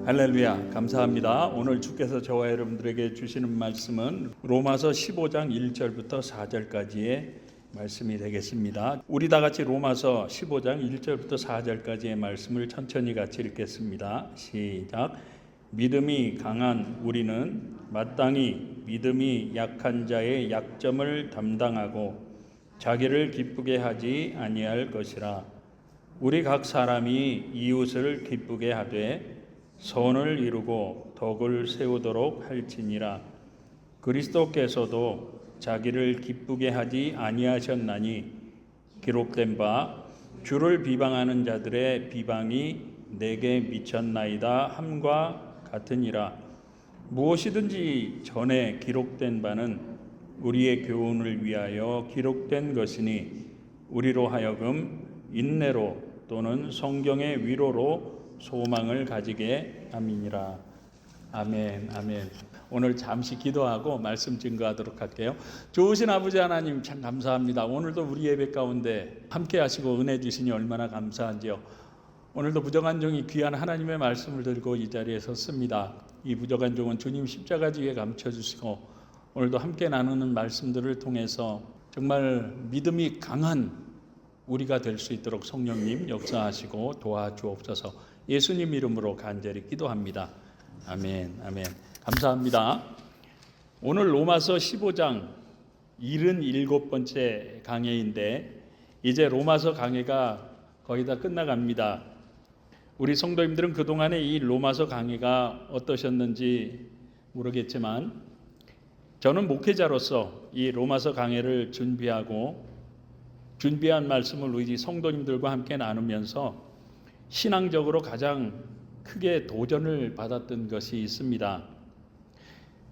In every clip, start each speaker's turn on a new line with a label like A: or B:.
A: 할렐루야, 감사합니다. 오늘 주께서 저와 여러분들에게 주시는 말씀은 로마서 15장 1절부터 4절까지의 말씀이 되겠습니다. 우리 다 같이 로마서 15장 1절부터 4절까지의 말씀을 천천히 같이 읽겠습니다. 시작. 믿음이 강한 우리는 마땅히 믿음이 약한 자의 약점을 담당하고 자기를 기쁘게 하지 아니할 것이라. 우리 각 사람이 이웃을 기쁘게 하되 선을 이루고 덕을 세우도록 할지니라. 그리스도께서도 자기를 기쁘게 하지 아니하셨나니 기록된 바 주를 비방하는 자들의 비방이 내게 미쳤나이다 함과 같으니라. 무엇이든지 전에 기록된 바는 우리의 교훈을 위하여 기록된 것이니 우리로 하여금 인내로 또는 성경의 위로로 소망을 가지게 함이니라. 아멘, 아멘. 오늘 잠시 기도하고 말씀 증거하도록 할게요. 좋으신 아버지 하나님 참 감사합니다. 오늘도 우리 예배 가운데 함께 하시고 은혜 주시니 얼마나 감사한지요. 오늘도 부정한 종이 귀한 하나님의 말씀을 들고 이 자리에 섰습니다. 이 부정한 종은 주님 십자가 뒤에 감춰주시고 오늘도 함께 나누는 말씀들을 통해서 정말 믿음이 강한 우리가 될 수 있도록 성령님 역사하시고 도와주옵소서. 예수님 이름으로 간절히 기도합니다. 아멘, 아멘. 감사합니다. 오늘 로마서 15장 77번째 강해인데 이제 로마서 강해가 거의 다 끝나갑니다. 우리 성도님들은 그동안에 이 로마서 강해가 어떠셨는지 모르겠지만 저는 목회자로서 이 로마서 강해를 준비한 말씀을 우리 성도님들과 함께 나누면서 신앙적으로 가장 크게 도전을 받았던 것이 있습니다.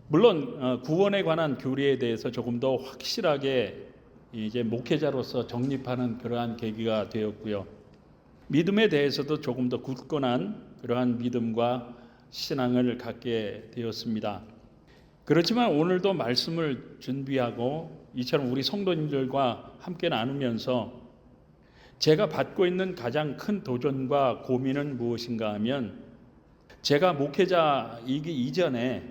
A: 물론 구원에 관한 교리에 대해서 조금 더 확실하게 이제 목회자로서 정립하는 그러한 계기가 되었고요. 믿음에 대해서도 조금 더 굳건한 그러한 믿음과 신앙을 갖게 되었습니다. 그렇지만 오늘도 말씀을 준비하고 이처럼 우리 성도님들과 함께 나누면서 제가 받고 있는 가장 큰 도전과 고민은 무엇인가 하면 제가 목회자이기 이전에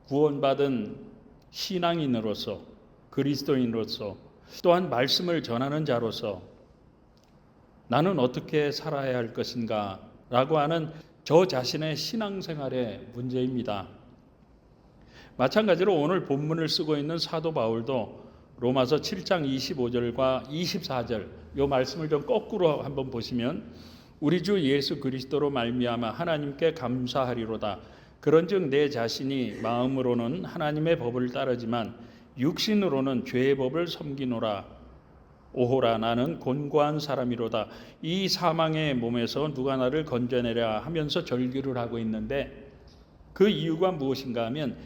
A: 구원받은 신앙인으로서 그리스도인으로서 또한 말씀을 전하는 자로서 나는 어떻게 살아야 할 것인가 라고 하는 저 자신의 신앙생활의 문제입니다. 마찬가지로 오늘 본문을 쓰고 있는 사도 바울도 로마서 7장 25절과 24절 이 말씀을 좀 거꾸로 한번 보시면 우리 주 예수 그리스도로 말미암아 하나님께 감사하리로다. 그런즉 내 자신이 마음으로는 하나님의 법을 따르지만 육신으로는 죄의 법을 섬기노라. 오호라 나는 곤고한 사람이로다. 이 사망의 몸에서 누가 나를 건져내랴 하면서 절규를 하고 있는데 그 이유가 무엇인가 하면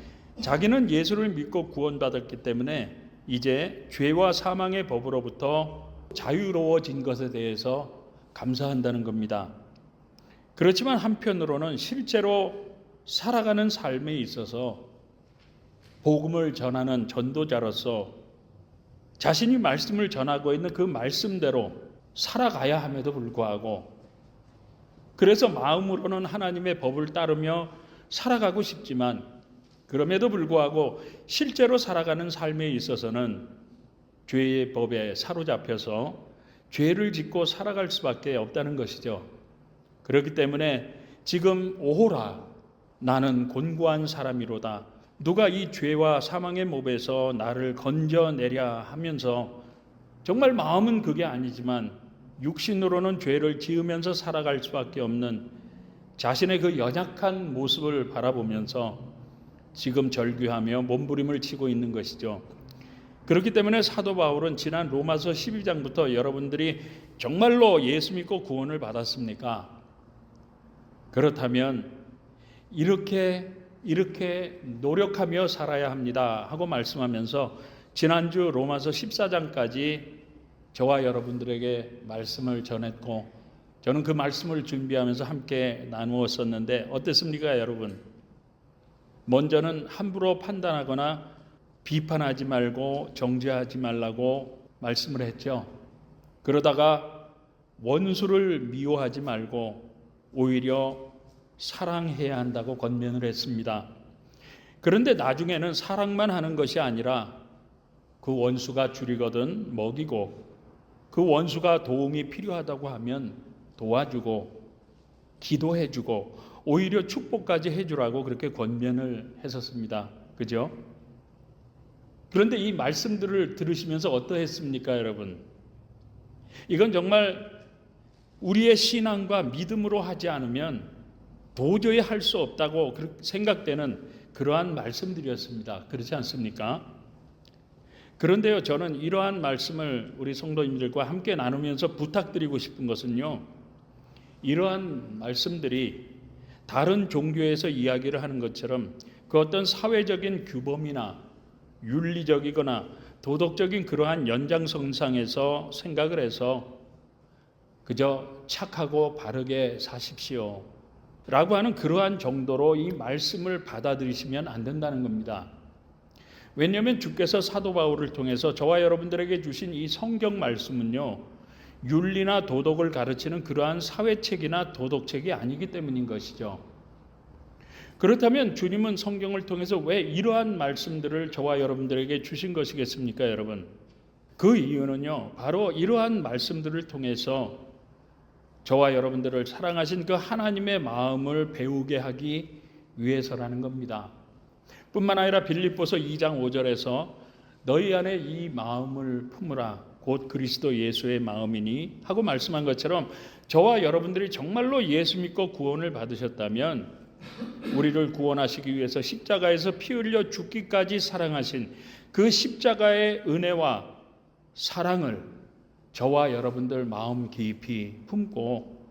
A: 자기는 예수를 믿고 구원받았기 때문에 이제 죄와 사망의 법으로부터 자유로워진 것에 대해서 감사한다는 겁니다. 그렇지만 한편으로는 실제로 살아가는 삶에 있어서 복음을 전하는 전도자로서 자신이 말씀을 전하고 있는 그 말씀대로 살아가야 함에도 불구하고 그래서 마음으로는 하나님의 법을 따르며 살아가고 싶지만 그럼에도 불구하고 실제로 살아가는 삶에 있어서는 죄의 법에 사로잡혀서 죄를 짓고 살아갈 수밖에 없다는 것이죠. 그렇기 때문에 지금 오호라 나는 곤고한 사람이로다. 누가 이 죄와 사망의 몸에서 나를 건져내랴 하면서 정말 마음은 그게 아니지만 육신으로는 죄를 지으면서 살아갈 수밖에 없는 자신의 그 연약한 모습을 바라보면서 지금 절규하며 몸부림을 치고 있는 것이죠. 그렇기 때문에 사도 바울은 지난 로마서 12장부터 여러분들이 정말로 예수 믿고 구원을 받았습니까? 그렇다면 이렇게 노력하며 살아야 합니다 하고 말씀하면서 지난주 로마서 14장까지 저와 여러분들에게 말씀을 전했고 저는 그 말씀을 준비하면서 함께 나누었었는데 어땠습니까 여러분? 먼저는 함부로 판단하거나 비판하지 말고 정죄하지 말라고 말씀을 했죠. 그러다가 원수를 미워하지 말고 오히려 사랑해야 한다고 권면을 했습니다. 그런데 나중에는 사랑만 하는 것이 아니라 그 원수가 줄이거든 먹이고, 그 원수가 도움이 필요하다고 하면 도와주고 기도해주고 오히려 축복까지 해주라고 그렇게 권면을 했었습니다. 그죠? 그런데 이 말씀들을 들으시면서 어떠했습니까, 여러분? 이건 정말 우리의 신앙과 믿음으로 하지 않으면 도저히 할 수 없다고 생각되는 그러한 말씀들이었습니다. 그렇지 않습니까? 그런데요, 저는 이러한 말씀을 우리 성도님들과 함께 나누면서 부탁드리고 싶은 것은요, 이러한 말씀들이 다른 종교에서 이야기를 하는 것처럼 그 어떤 사회적인 규범이나 윤리적이거나 도덕적인 그러한 연장선상에서 생각을 해서 그저 착하고 바르게 사십시오 라고 하는 그러한 정도로 이 말씀을 받아들이시면 안 된다는 겁니다. 왜냐하면 주께서 사도 바울을 통해서 저와 여러분들에게 주신 이 성경 말씀은요, 윤리나 도덕을 가르치는 그러한 사회책이나 도덕책이 아니기 때문인 것이죠. 그렇다면 주님은 성경을 통해서 왜 이러한 말씀들을 저와 여러분들에게 주신 것이겠습니까, 여러분? 그 이유는요, 바로 이러한 말씀들을 통해서 저와 여러분들을 사랑하신 그 하나님의 마음을 배우게 하기 위해서라는 겁니다. 뿐만 아니라 빌립보서 2장 5절에서 너희 안에 이 마음을 품으라 곧 그리스도 예수의 마음이니 하고 말씀한 것처럼 저와 여러분들이 정말로 예수 믿고 구원을 받으셨다면 우리를 구원하시기 위해서 십자가에서 피 흘려 죽기까지 사랑하신 그 십자가의 은혜와 사랑을 저와 여러분들 마음 깊이 품고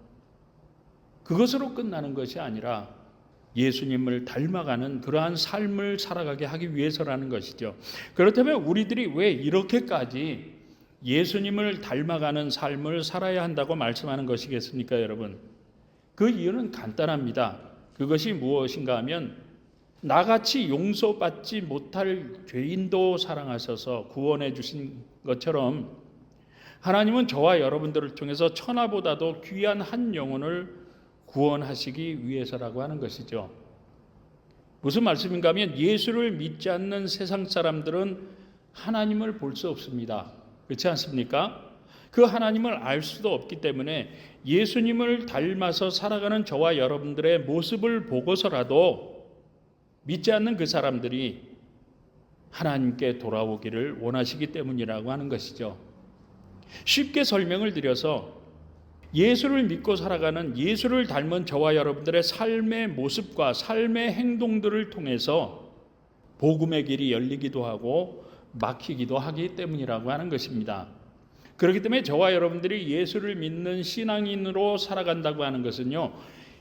A: 그것으로 끝나는 것이 아니라 예수님을 닮아가는 그러한 삶을 살아가게 하기 위해서라는 것이죠. 그렇다면 우리들이 왜 이렇게까지 예수님을 닮아가는 삶을 살아야 한다고 말씀하는 것이겠습니까, 여러분? 그 이유는 간단합니다. 그것이 무엇인가 하면 나같이 용서받지 못할 죄인도 사랑하셔서 구원해 주신 것처럼 하나님은 저와 여러분들을 통해서 천하보다도 귀한 한 영혼을 구원하시기 위해서라고 하는 것이죠. 무슨 말씀인가 하면 예수를 믿지 않는 세상 사람들은 하나님을 볼 수 없습니다. 그렇지 않습니까? 그 하나님을 알 수도 없기 때문에 예수님을 닮아서 살아가는 저와 여러분들의 모습을 보고서라도 믿지 않는 그 사람들이 하나님께 돌아오기를 원하시기 때문이라고 하는 것이죠. 쉽게 설명을 드려서 예수를 믿고 살아가는 예수를 닮은 저와 여러분들의 삶의 모습과 삶의 행동들을 통해서 복음의 길이 열리기도 하고 막히기도 하기 때문이라고 하는 것입니다. 그렇기 때문에 저와 여러분들이 예수를 믿는 신앙인으로 살아간다고 하는 것은요,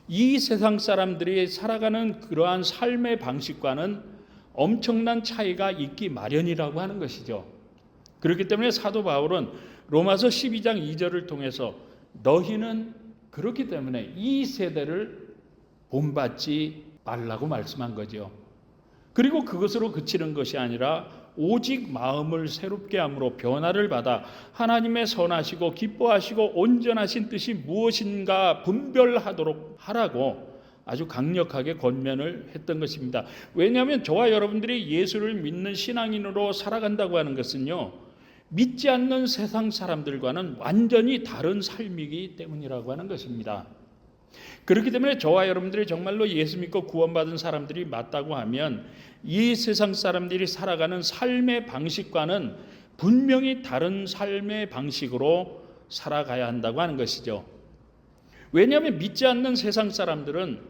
A: 이 세상 사람들이 살아가는 그러한 삶의 방식과는 엄청난 차이가 있기 마련이라고 하는 것이죠. 그렇기 때문에 사도 바울은 로마서 12장 2절을 통해서 너희는 그렇기 때문에 이 세대를 본받지 말라고 말씀한 거죠. 그리고 그것으로 그치는 것이 아니라 오직 마음을 새롭게 함으로 변화를 받아 하나님의 선하시고 기뻐하시고 온전하신 뜻이 무엇인가 분별하도록 하라고 아주 강력하게 권면을 했던 것입니다. 왜냐하면 저와 여러분들이 예수를 믿는 신앙인으로 살아간다고 하는 것은요, 믿지 않는 세상 사람들과는 완전히 다른 삶이기 때문이라고 하는 것입니다. 그렇기 때문에 저와 여러분들이 정말로 예수 믿고 구원받은 사람들이 맞다고 하면 이 세상 사람들이 살아가는 삶의 방식과는 분명히 다른 삶의 방식으로 살아가야 한다고 하는 것이죠. 왜냐하면 믿지 않는 세상 사람들은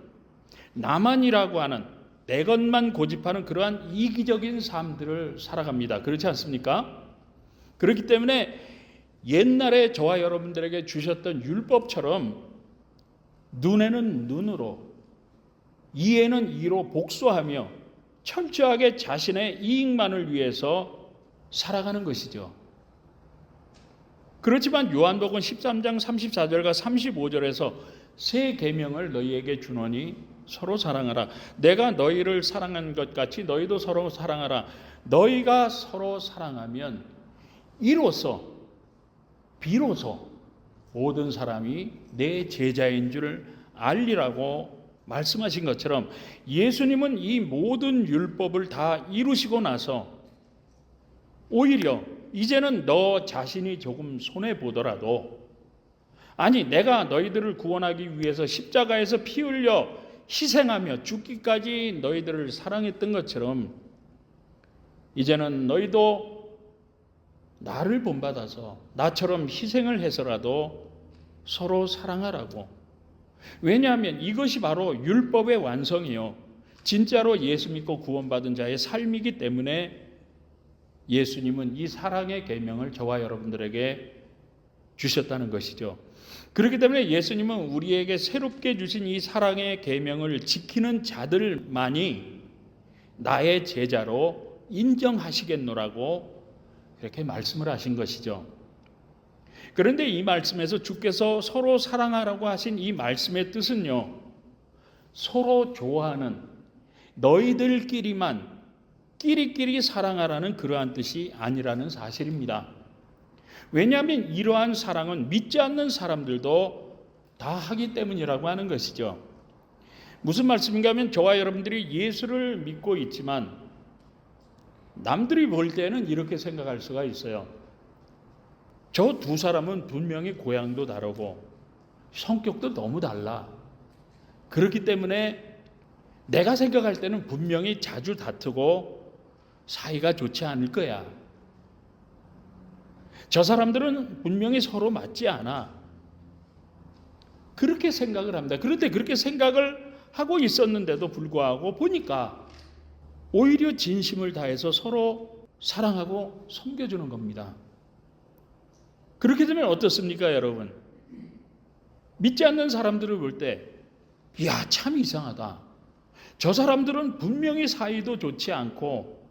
A: 나만이라고 하는 내 것만 고집하는 그러한 이기적인 삶들을 살아갑니다. 그렇지 않습니까? 그렇기 때문에 옛날에 저와 여러분들에게 주셨던 율법처럼 눈에는 눈으로, 이에는 이로 복수하며 철저하게 자신의 이익만을 위해서 살아가는 것이죠. 그렇지만 요한복음 13장 34절과 35절에서 새 계명을 너희에게 주노니 서로 사랑하라. 내가 너희를 사랑한 것 같이 너희도 서로 사랑하라. 너희가 서로 사랑하면 이로써 비로소 모든 사람이 내 제자인 줄 알리라고 말씀하신 것처럼 예수님은 이 모든 율법을 다 이루시고 나서 오히려 이제는 너 자신이 조금 손해보더라도, 아니 내가 너희들을 구원하기 위해서 십자가에서 피 흘려 희생하며 죽기까지 너희들을 사랑했던 것처럼 이제는 너희도 나를 본받아서 나처럼 희생을 해서라도 서로 사랑하라고. 왜냐하면 이것이 바로 율법의 완성이요, 진짜로 예수 믿고 구원받은 자의 삶이기 때문에 예수님은 이 사랑의 계명을 저와 여러분들에게 주셨다는 것이죠. 그렇기 때문에 예수님은 우리에게 새롭게 주신 이 사랑의 계명을 지키는 자들만이 나의 제자로 인정하시겠노라고 그렇게 말씀을 하신 것이죠. 그런데 이 말씀에서 주께서 서로 사랑하라고 하신 이 말씀의 뜻은요, 서로 좋아하는 너희들끼리만 끼리끼리 사랑하라는 그러한 뜻이 아니라는 사실입니다. 왜냐하면 이러한 사랑은 믿지 않는 사람들도 다 하기 때문이라고 하는 것이죠. 무슨 말씀인가 하면 저와 여러분들이 예수를 믿고 있지만 남들이 볼 때는 이렇게 생각할 수가 있어요. 저 두 사람은 분명히 고향도 다르고 성격도 너무 달라. 그렇기 때문에 내가 생각할 때는 분명히 자주 다투고 사이가 좋지 않을 거야. 저 사람들은 분명히 서로 맞지 않아. 그렇게 생각을 합니다. 그런데 그렇게 생각을 하고 있었는데도 불구하고 보니까 오히려 진심을 다해서 서로 사랑하고 섬겨주는 겁니다. 그렇게 되면 어떻습니까, 여러분? 믿지 않는 사람들을 볼 때, 이야, 참 이상하다. 저 사람들은 분명히 사이도 좋지 않고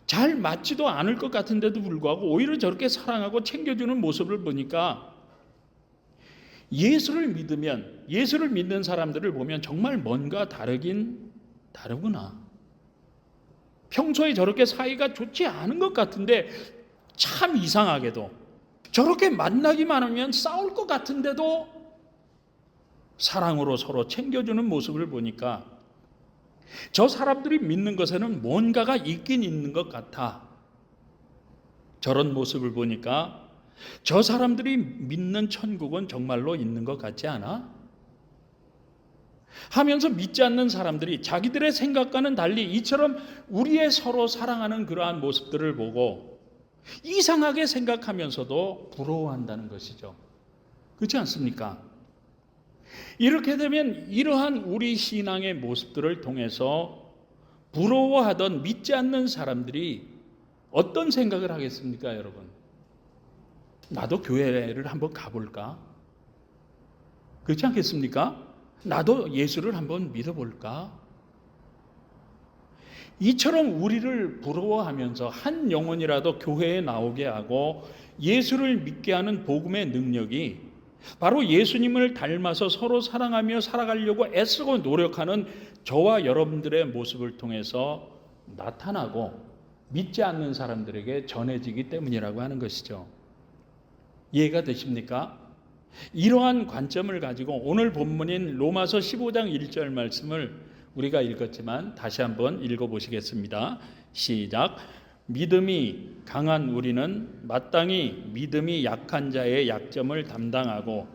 A: 잘 맞지도 않을 것 같은데도 불구하고 오히려 저렇게 사랑하고 챙겨주는 모습을 보니까 예수를 믿으면, 예수를 믿는 사람들을 보면 정말 뭔가 다르긴 다르구나. 평소에 저렇게 사이가 좋지 않은 것 같은데 참 이상하게도 저렇게 만나기만 하면 싸울 것 같은데도 사랑으로 서로 챙겨주는 모습을 보니까 저 사람들이 믿는 것에는 뭔가가 있긴 있는 것 같아. 저런 모습을 보니까 저 사람들이 믿는 천국은 정말로 있는 것 같지 않아? 하면서 믿지 않는 사람들이 자기들의 생각과는 달리 이처럼 우리의 서로 사랑하는 그러한 모습들을 보고 이상하게 생각하면서도 부러워한다는 것이죠. 그렇지 않습니까? 이렇게 되면 이러한 우리 신앙의 모습들을 통해서 부러워하던 믿지 않는 사람들이 어떤 생각을 하겠습니까, 여러분? 나도 교회를 한번 가볼까? 그렇지 않겠습니까? 나도 예수를 한번 믿어볼까? 이처럼 우리를 부러워하면서 한 영혼이라도 교회에 나오게 하고 예수를 믿게 하는 복음의 능력이 바로 예수님을 닮아서 서로 사랑하며 살아가려고 애쓰고 노력하는 저와 여러분들의 모습을 통해서 나타나고 믿지 않는 사람들에게 전해지기 때문이라고 하는 것이죠. 이해가 되십니까? 이러한 관점을 가지고 오늘 본문인 로마서 15장 1절 말씀을 우리가 읽었지만 다시 한번 읽어보시겠습니다. 시작. 믿음이 강한 우리는 마땅히 믿음이 약한 자의 약점을 담당하고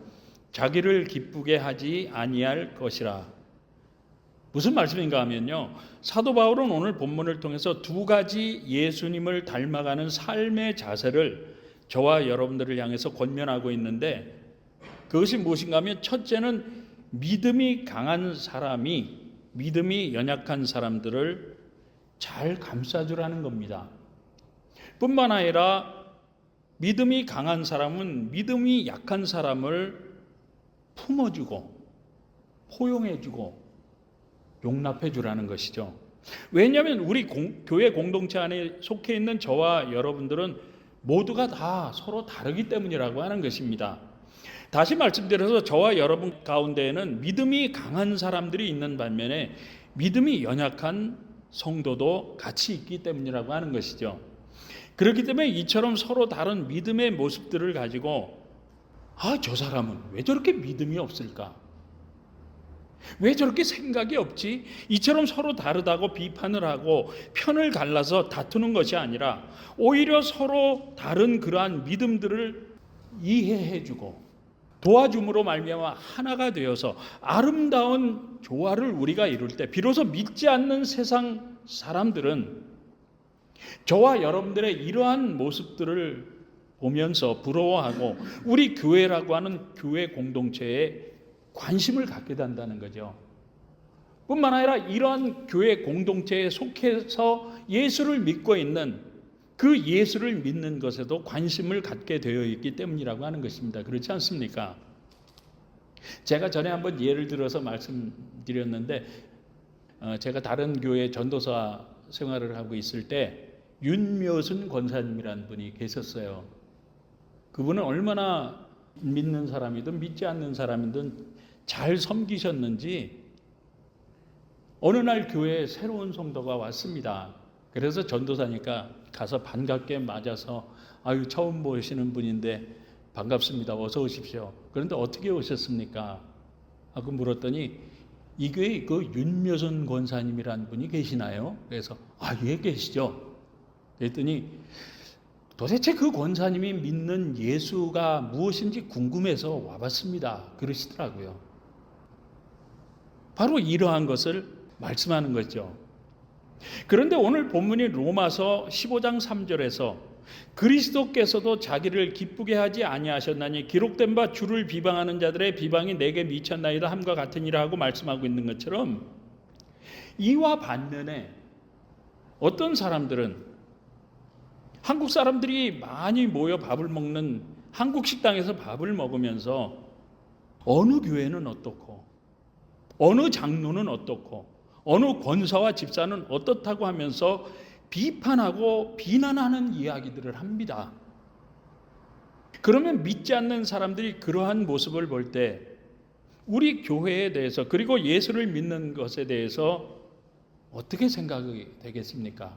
A: 자기를 기쁘게 하지 아니할 것이라. 무슨 말씀인가 하면요, 사도 바울은 오늘 본문을 통해서 두 가지 예수님을 닮아가는 삶의 자세를 저와 여러분들을 향해서 권면하고 있는데, 그것이 무엇인가 하면 첫째는 믿음이 강한 사람이 믿음이 연약한 사람들을 잘 감싸주라는 겁니다. 뿐만 아니라 믿음이 강한 사람은 믿음이 약한 사람을 품어주고 포용해주고 용납해주라는 것이죠. 왜냐하면 우리 교회 공동체 안에 속해 있는 저와 여러분들은 모두가 다 서로 다르기 때문이라고 하는 것입니다. 다시 말씀드려서 저와 여러분 가운데에는 믿음이 강한 사람들이 있는 반면에 믿음이 연약한 성도도 같이 있기 때문이라고 하는 것이죠. 그렇기 때문에 이처럼 서로 다른 믿음의 모습들을 가지고 저 사람은 왜 저렇게 믿음이 없을까? 왜 저렇게 생각이 없지? 이처럼 서로 다르다고 비판을 하고 편을 갈라서 다투는 것이 아니라 오히려 서로 다른 그러한 믿음들을 이해해주고 도와줌으로 말미암아 하나가 되어서 아름다운 조화를 우리가 이룰 때 비로소 믿지 않는 세상 사람들은 저와 여러분들의 이러한 모습들을 보면서 부러워하고 우리 교회라고 하는 교회 공동체에 관심을 갖게 된다는 거죠. 뿐만 아니라 이러한 교회 공동체에 속해서 예수를 믿고 있는 그 예수를 믿는 것에도 관심을 갖게 되어 있기 때문이라고 하는 것입니다. 그렇지 않습니까? 제가 전에 한번 예를 들어서 말씀드렸는데 제가 다른 교회 전도사 생활을 하고 있을 때 윤묘순 권사님이라는 분이 계셨어요. 그분은 얼마나 믿는 사람이든 믿지 않는 사람이든 잘 섬기셨는지 어느 날 교회에 새로운 성도가 왔습니다. 그래서 전도사니까 가서 반갑게 맞아서 아유 처음 보시는 분인데 반갑습니다. 어서 오십시오. 그런데 어떻게 오셨습니까? 하고 물었더니 이 교회에 그 윤묘선 권사님이라는 분이 계시나요? 그래서 예 계시죠. 그랬더니 도대체 그 권사님이 믿는 예수가 무엇인지 궁금해서 와봤습니다. 그러시더라고요. 바로 이러한 것을 말씀하는 거죠. 그런데 오늘 본문이 로마서 15장 3절에서 그리스도께서도 자기를 기쁘게 하지 아니하셨나니 기록된 바 주를 비방하는 자들의 비방이 내게 미쳤나이다 함과 같으니라 하고 말씀하고 있는 것처럼 이와 반면에 어떤 사람들은 한국 사람들이 많이 모여 밥을 먹는 한국 식당에서 밥을 먹으면서 어느 교회는 어떻고 어느 장로는 어떻고 어느 권사와 집사는 어떻다고 하면서 비판하고 비난하는 이야기들을 합니다. 그러면 믿지 않는 사람들이 그러한 모습을 볼 때 우리 교회에 대해서 그리고 예수를 믿는 것에 대해서 어떻게 생각이 되겠습니까?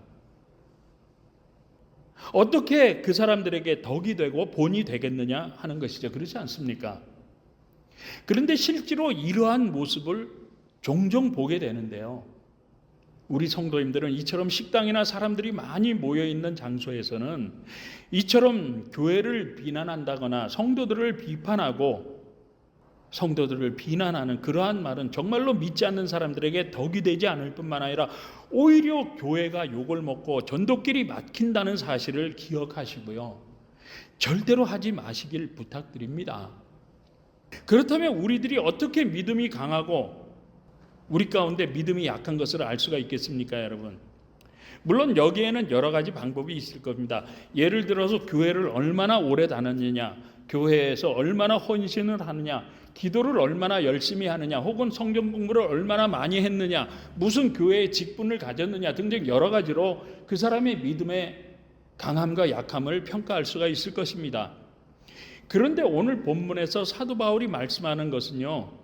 A: 어떻게 그 사람들에게 덕이 되고 본이 되겠느냐 하는 것이죠. 그렇지 않습니까? 그런데 실제로 이러한 모습을 종종 보게 되는데요. 우리 성도님들은 이처럼 식당이나 사람들이 많이 모여있는 장소에서는 이처럼 교회를 비난한다거나 성도들을 비판하고 성도들을 비난하는 그러한 말은 정말로 믿지 않는 사람들에게 덕이 되지 않을 뿐만 아니라 오히려 교회가 욕을 먹고 전도길이 막힌다는 사실을 기억하시고요. 절대로 하지 마시길 부탁드립니다. 그렇다면 우리들이 어떻게 믿음이 강하고 우리 가운데 믿음이 약한 것을 알 수가 있겠습니까, 여러분? 물론 여기에는 여러 가지 방법이 있을 겁니다. 예를 들어서 교회를 얼마나 오래 다녔느냐, 교회에서 얼마나 헌신을 하느냐, 기도를 얼마나 열심히 하느냐, 혹은 성경 공부를 얼마나 많이 했느냐, 무슨 교회의 직분을 가졌느냐 등등 여러 가지로 그 사람의 믿음의 강함과 약함을 평가할 수가 있을 것입니다. 그런데 오늘 본문에서 사도 바울이 말씀하는 것은요,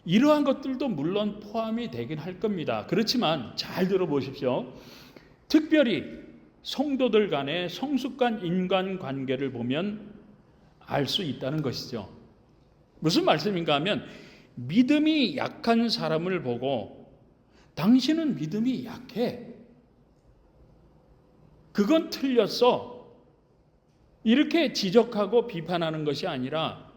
A: 이러한 것들도 물론 포함이 되긴 할 겁니다. 그렇지만 잘 들어보십시오. 특별히 성도들 간의 성숙한 인간관계를 보면 알 수 있다는 것이죠. 무슨 말씀인가 하면 믿음이 약한 사람을 보고 당신은 믿음이 약해. 그건 틀렸어. 이렇게 지적하고 비판하는 것이 아니라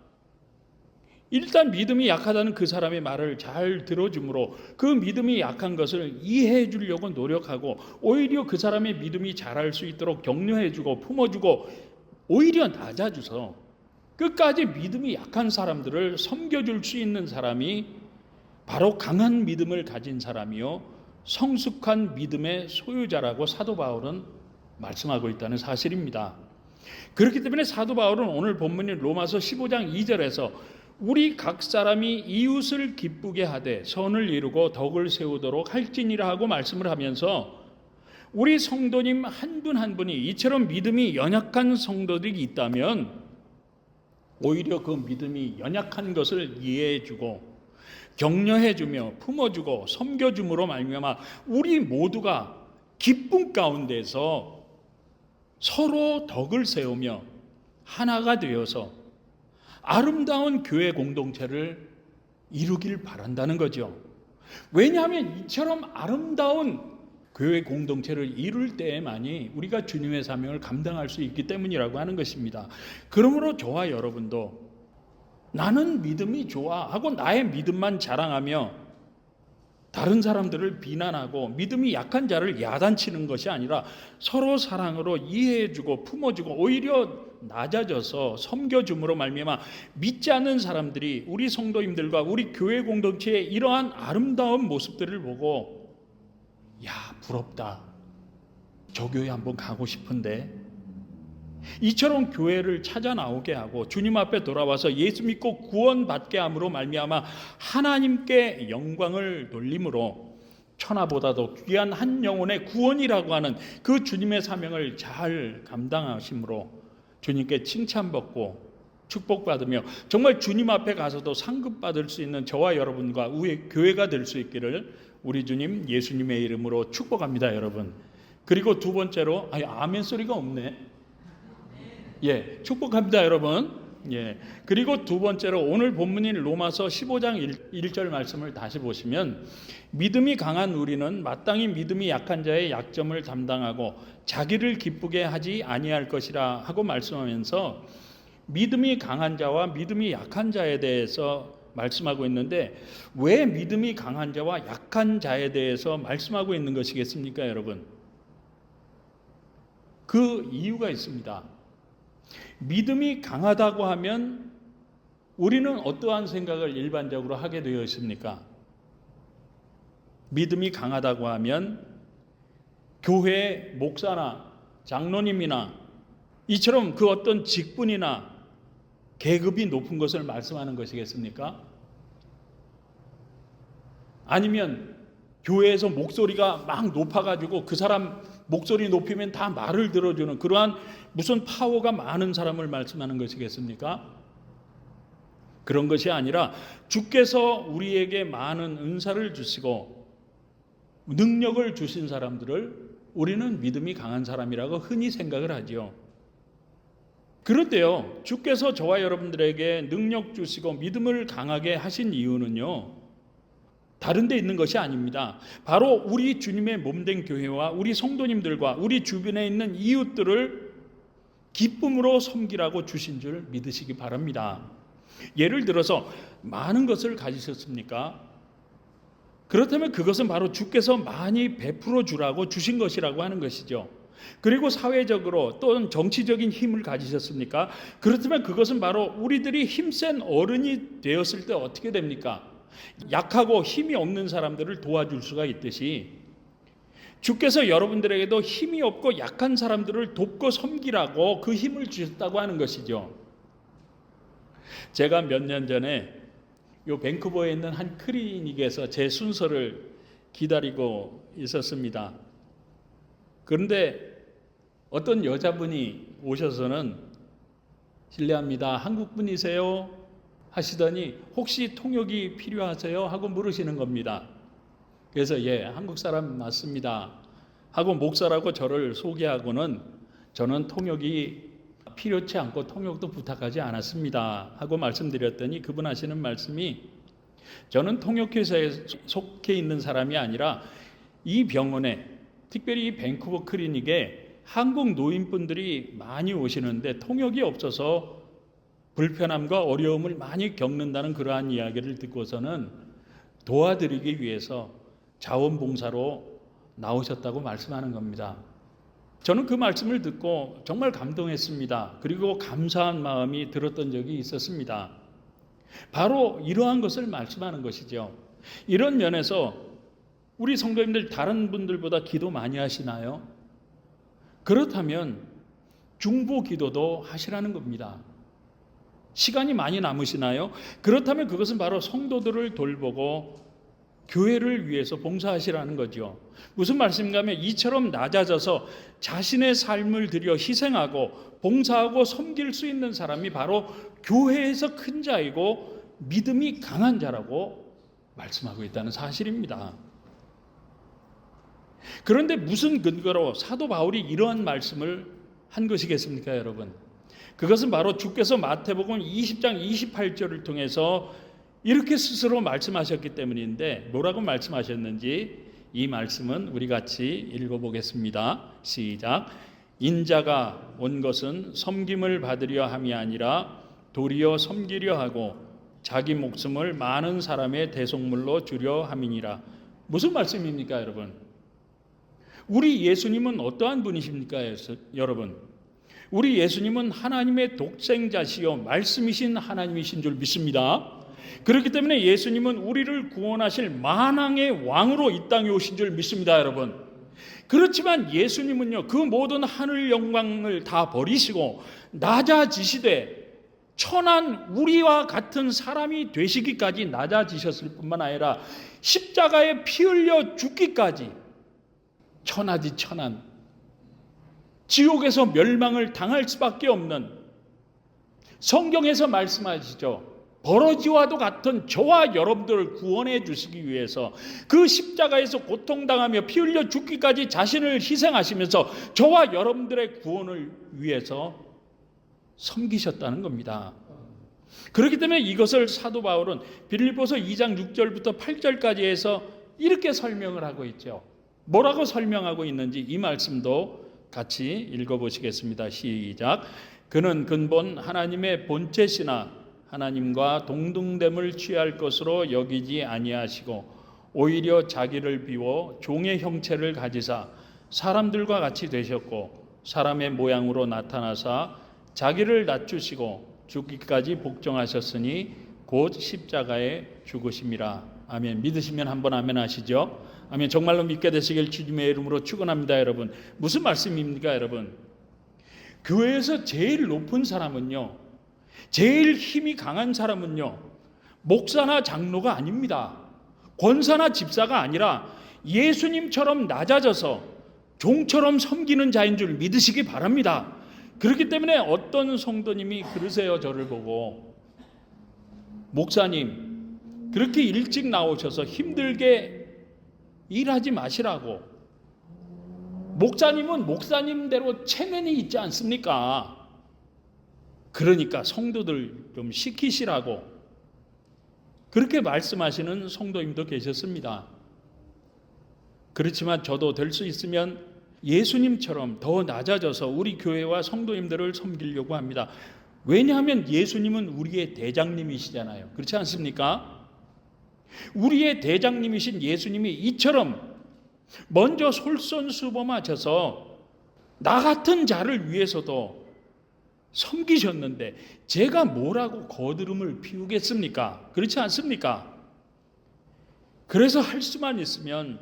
A: 일단 믿음이 약하다는 그 사람의 말을 잘 들어주므로 그 믿음이 약한 것을 이해해 주려고 노력하고 오히려 그 사람의 믿음이 자랄 수 있도록 격려해 주고 품어주고 오히려 낮아줘서 끝까지 믿음이 약한 사람들을 섬겨줄 수 있는 사람이 바로 강한 믿음을 가진 사람이요 성숙한 믿음의 소유자라고 사도 바울은 말씀하고 있다는 사실입니다. 그렇기 때문에 사도 바울은 오늘 본문인 로마서 15장 2절에서 우리 각 사람이 이웃을 기쁘게 하되 선을 이루고 덕을 세우도록 할지니라 하고 말씀을 하면서 우리 성도님 한 분 한 분이 이처럼 믿음이 연약한 성도들이 있다면 오히려 그 믿음이 연약한 것을 이해해주고 격려해주며 품어주고 섬겨줌으로 말미암아 우리 모두가 기쁨 가운데서 서로 덕을 세우며 하나가 되어서 아름다운 교회 공동체를 이루길 바란다는 거죠. 왜냐하면 이처럼 아름다운 교회 공동체를 이룰 때에만이 우리가 주님의 사명을 감당할 수 있기 때문이라고 하는 것입니다. 그러므로 저와 여러분도 나는 믿음이 좋아 하고 나의 믿음만 자랑하며 다른 사람들을 비난하고 믿음이 약한 자를 야단치는 것이 아니라 서로 사랑으로 이해해주고 품어주고 오히려 낮아져서 섬겨줌으로 말미암아 믿지 않는 사람들이 우리 성도님들과 우리 교회 공동체의 이러한 아름다운 모습들을 보고 야, 부럽다. 저 교회 한번 가고 싶은데. 이처럼 교회를 찾아 나오게 하고 주님 앞에 돌아와서 예수 믿고 구원받게 함으로 말미암아 하나님께 영광을 돌림으로 천하보다도 귀한 한 영혼의 구원이라고 하는 그 주님의 사명을 잘 감당하심으로 주님께 칭찬받고 축복받으며 정말 주님 앞에 가서도 상급받을 수 있는 저와 여러분과 우리 교회가 될 수 있기를 우리 주님 예수님의 이름으로 축복합니다, 여러분. 그리고 두 번째로 아멘 소리가 없네. 예, 축복합니다, 여러분. 예. 그리고 두 번째로 오늘 본문인 로마서 15장 1절 말씀을 다시 보시면 믿음이 강한 우리는 마땅히 믿음이 약한 자의 약점을 담당하고 자기를 기쁘게 하지 아니할 것이라 하고 말씀하면서 믿음이 강한 자와 믿음이 약한 자에 대해서 말씀하고 있는데 왜 믿음이 강한 자와 약한 자에 대해서 말씀하고 있는 것이겠습니까, 여러분? 그 이유가 있습니다. 믿음이 강하다고 하면 우리는 어떠한 생각을 일반적으로 하게 되어 있습니까? 믿음이 강하다고 하면 교회 목사나 장로님이나 이처럼 그 어떤 직분이나 계급이 높은 것을 말씀하는 것이겠습니까? 아니면 교회에서 목소리가 막 높아가지고 그 사람 목소리 높이면 다 말을 들어주는 그러한 무슨 파워가 많은 사람을 말씀하는 것이겠습니까? 그런 것이 아니라 주께서 우리에게 많은 은사를 주시고 능력을 주신 사람들을 우리는 믿음이 강한 사람이라고 흔히 생각을 하죠. 그런데요, 주께서 저와 여러분들에게 능력 주시고 믿음을 강하게 하신 이유는요, 다른 데 있는 것이 아닙니다. 바로 우리 주님의 몸된 교회와 우리 성도님들과 우리 주변에 있는 이웃들을 기쁨으로 섬기라고 주신 줄 믿으시기 바랍니다. 예를 들어서 많은 것을 가지셨습니까? 그렇다면 그것은 바로 주께서 많이 베풀어 주라고 주신 것이라고 하는 것이죠. 그리고 사회적으로 또는 정치적인 힘을 가지셨습니까? 그렇다면 그것은 바로 우리들이 힘센 어른이 되었을 때 어떻게 됩니까? 약하고 힘이 없는 사람들을 도와줄 수가 있듯이 주께서 여러분들에게도 힘이 없고 약한 사람들을 돕고 섬기라고 그 힘을 주셨다고 하는 것이죠. 제가 몇 년 전에 요 밴쿠버에 있는 한 클리닉에서 제 순서를 기다리고 있었습니다. 그런데 어떤 여자분이 오셔서는 실례합니다. 한국 분이세요? 하시더니 혹시 통역이 필요하세요? 하고 물으시는 겁니다. 그래서 예, 한국 사람 맞습니다. 하고 목사라고 저를 소개하고는 저는 통역이 필요치 않고 통역도 부탁하지 않았습니다. 하고 말씀드렸더니 그분 하시는 말씀이 저는 통역회사에 속해 있는 사람이 아니라 이 병원에 특별히 이 밴쿠버 클리닉에 한국 노인분들이 많이 오시는데 통역이 없어서 불편함과 어려움을 많이 겪는다는 그러한 이야기를 듣고서는 도와드리기 위해서 자원봉사로 나오셨다고 말씀하는 겁니다. 저는 그 말씀을 듣고 정말 감동했습니다. 그리고 감사한 마음이 들었던 적이 있었습니다. 바로 이러한 것을 말씀하는 것이죠. 이런 면에서 우리 성도님들 다른 분들보다 기도 많이 하시나요? 그렇다면 중보 기도도 하시라는 겁니다. 시간이 많이 남으시나요? 그렇다면 그것은 바로 성도들을 돌보고 교회를 위해서 봉사하시라는 거죠. 무슨 말씀인가 하면 이처럼 낮아져서 자신의 삶을 들여 희생하고 봉사하고 섬길 수 있는 사람이 바로 교회에서 큰 자이고 믿음이 강한 자라고 말씀하고 있다는 사실입니다. 그런데 무슨 근거로 사도 바울이 이러한 말씀을 한 것이겠습니까, 여러분? 그것은 바로 주께서 마태복음 20장 28절을 통해서 이렇게 스스로 말씀하셨기 때문인데 뭐라고 말씀하셨는지 이 말씀은 우리 같이 읽어보겠습니다. 시작. 인자가 온 것은 섬김을 받으려 함이 아니라 도리어 섬기려 하고 자기 목숨을 많은 사람의 대속물로 주려 함이니라. 무슨 말씀입니까, 여러분? 우리 예수님은 어떠한 분이십니까, 여러분? 우리 예수님은 하나님의 독생자시요 말씀이신 하나님이신 줄 믿습니다. 그렇기 때문에 예수님은 우리를 구원하실 만왕의 왕으로 이 땅에 오신 줄 믿습니다, 여러분. 그렇지만 예수님은요, 그 모든 하늘 영광을 다 버리시고 낮아지시되 천한 우리와 같은 사람이 되시기까지 낮아지셨을 뿐만 아니라 십자가에 피 흘려 죽기까지 천하지 천한 지옥에서 멸망을 당할 수밖에 없는, 성경에서 말씀하시죠. 버러지와도 같은 저와 여러분들을 구원해 주시기 위해서 그 십자가에서 고통당하며 피 흘려 죽기까지 자신을 희생하시면서 저와 여러분들의 구원을 위해서 섬기셨다는 겁니다. 그렇기 때문에 이것을 사도 바울은 빌립보서 2장 6절부터 8절까지 해서 이렇게 설명을 하고 있죠. 뭐라고 설명하고 있는지 이 말씀도 같이 읽어보시겠습니다. 시작. 그는 근본 하나님의 본체시나 하나님과 동등됨을 취할 것으로 여기지 아니하시고 오히려 자기를 비워 종의 형체를 가지사 사람들과 같이 되셨고 사람의 모양으로 나타나사 자기를 낮추시고 죽기까지 복종하셨으니 곧 십자가에 죽으심이라. 아멘. 믿으시면 한번 아멘 하시죠. 아멘. 정말로 믿게 되시길 주님의 이름으로 축원합니다, 여러분. 무슨 말씀입니까, 여러분? 교회에서 제일 높은 사람은요, 제일 힘이 강한 사람은요, 목사나 장로가 아닙니다. 권사나 집사가 아니라 예수님처럼 낮아져서 종처럼 섬기는 자인 줄 믿으시기 바랍니다. 그렇기 때문에 어떤 성도님이 그러세요. 저를 보고, 목사님 그렇게 일찍 나오셔서 힘들게 일하지 마시라고. 목사님은 목사님대로 체면이 있지 않습니까? 그러니까 성도들 좀 시키시라고 그렇게 말씀하시는 성도님도 계셨습니다. 그렇지만 저도 될 수 있으면 예수님처럼 더 낮아져서 우리 교회와 성도님들을 섬기려고 합니다. 왜냐하면 예수님은 우리의 대장님이시잖아요. 그렇지 않습니까? 우리의 대장님이신 예수님이 이처럼 먼저 솔선수범하셔서 나 같은 자를 위해서도 섬기셨는데 제가 뭐라고 거드름을 피우겠습니까? 그렇지 않습니까? 그래서 할 수만 있으면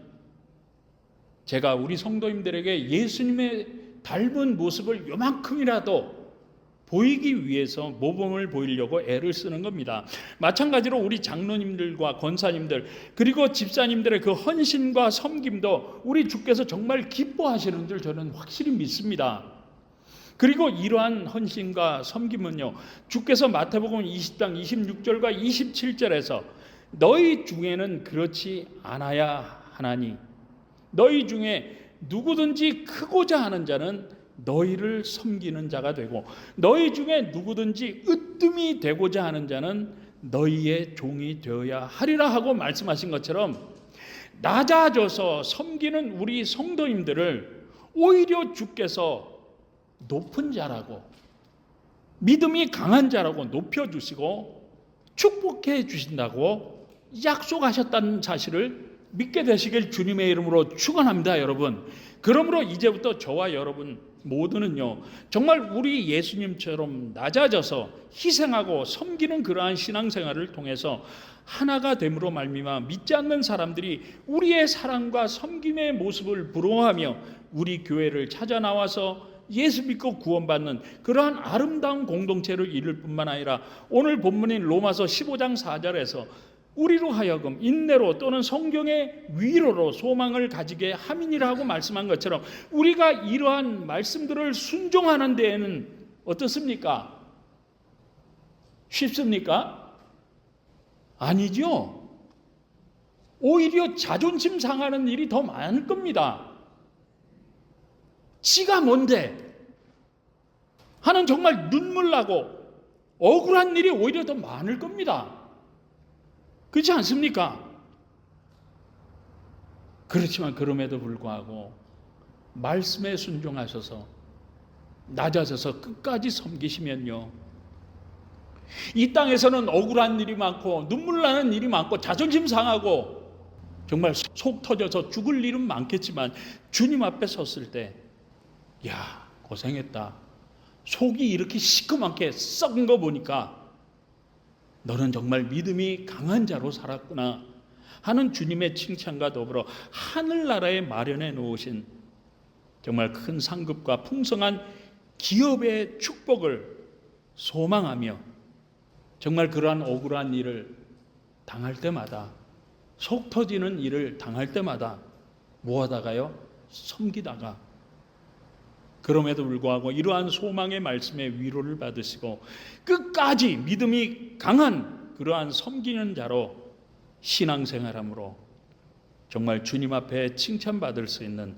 A: 제가 우리 성도님들에게 예수님의 닮은 모습을 요만큼이라도 보이기 위해서 모범을 보이려고 애를 쓰는 겁니다. 마찬가지로 우리 장로님들과 권사님들 그리고 집사님들의 그 헌신과 섬김도 우리 주께서 정말 기뻐하시는 줄 저는 확실히 믿습니다. 그리고 이러한 헌신과 섬김은요, 주께서 마태복음 20장 26절과 27절에서 너희 중에는 그렇지 않아야 하나니 너희 중에 누구든지 크고자 하는 자는 너희를 섬기는 자가 되고 너희 중에 누구든지 으뜸이 되고자 하는 자는 너희의 종이 되어야 하리라 하고 말씀하신 것처럼 낮아져서 섬기는 우리 성도님들을 오히려 주께서 높은 자라고 믿음이 강한 자라고 높여주시고 축복해 주신다고 약속하셨다는 사실을 믿게 되시길 주님의 이름으로 축원합니다, 여러분. 그러므로 이제부터 저와 여러분 모두는요, 정말 우리 예수님처럼 낮아져서 희생하고 섬기는 그러한 신앙생활을 통해서 하나가 됨으로 말미암아 믿지 않는 사람들이 우리의 사랑과 섬김의 모습을 부러워하며 우리 교회를 찾아 나와서 예수 믿고 구원받는 그러한 아름다운 공동체를 이룰 뿐만 아니라 오늘 본문인 로마서 15장 4절에서 우리로 하여금 인내로 또는 성경의 위로로 소망을 가지게 함이니라고 말씀한 것처럼 우리가 이러한 말씀들을 순종하는 데에는 어떻습니까? 쉽습니까? 아니죠. 오히려 자존심 상하는 일이 더 많을 겁니다. 지가 뭔데 하는 정말 눈물 나고 억울한 일이 오히려 더 많을 겁니다. 그렇지 않습니까? 그렇지만 그럼에도 불구하고 말씀에 순종하셔서 낮아져서 끝까지 섬기시면요, 이 땅에서는 억울한 일이 많고 눈물 나는 일이 많고 자존심 상하고 정말 속 터져서 죽을 일은 많겠지만 주님 앞에 섰을 때, 야, 고생했다, 속이 이렇게 시커멓게 썩은 거 보니까 너는 정말 믿음이 강한 자로 살았구나 하는 주님의 칭찬과 더불어 하늘나라에 마련해 놓으신 정말 큰 상급과 풍성한 기업의 축복을 소망하며 정말 그러한 억울한 일을 당할 때마다, 속 터지는 일을 당할 때마다 뭐하다가요? 섬기다가, 그럼에도 불구하고 이러한 소망의 말씀에 위로를 받으시고 끝까지 믿음이 강한 그러한 섬기는 자로 신앙생활함으로 정말 주님 앞에 칭찬받을 수 있는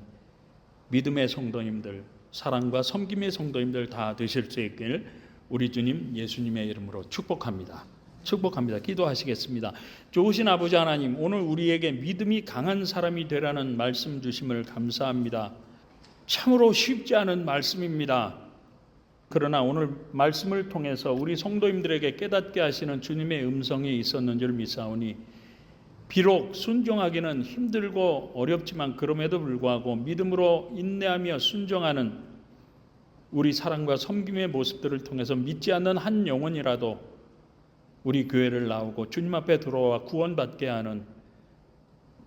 A: 믿음의 성도님들, 사랑과 섬김의 성도님들 다 되실 수 있길 우리 주님 예수님의 이름으로 축복합니다. 축복합니다. 기도하시겠습니다. 좋으신 아버지 하나님, 오늘 우리에게 믿음이 강한 사람이 되라는 말씀 주심을 감사합니다. 참으로 쉽지 않은 말씀입니다. 그러나 오늘 말씀을 통해서 우리 성도님들에게 깨닫게 하시는 주님의 음성이 있었는 줄 믿사오니, 비록 순종하기는 힘들고 어렵지만 그럼에도 불구하고 믿음으로 인내하며 순종하는 우리 사랑과 섬김의 모습들을 통해서 믿지 않는 한 영혼이라도 우리 교회를 나오고 주님 앞에 들어와 구원받게 하는,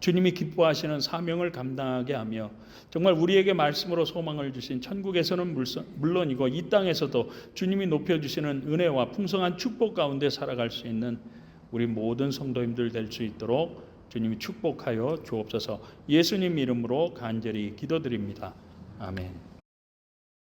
A: 주님이 기뻐하시는 사명을 감당하게 하며 정말 우리에게 말씀으로 소망을 주신 천국에서는 물론이고 이 땅에서도 주님이 높여주시는 은혜와 풍성한 축복 가운데 살아갈 수 있는 우리 모든 성도님들 될 수 있도록 주님이 축복하여 주옵소서. 예수님 이름으로 간절히 기도드립니다. 아멘.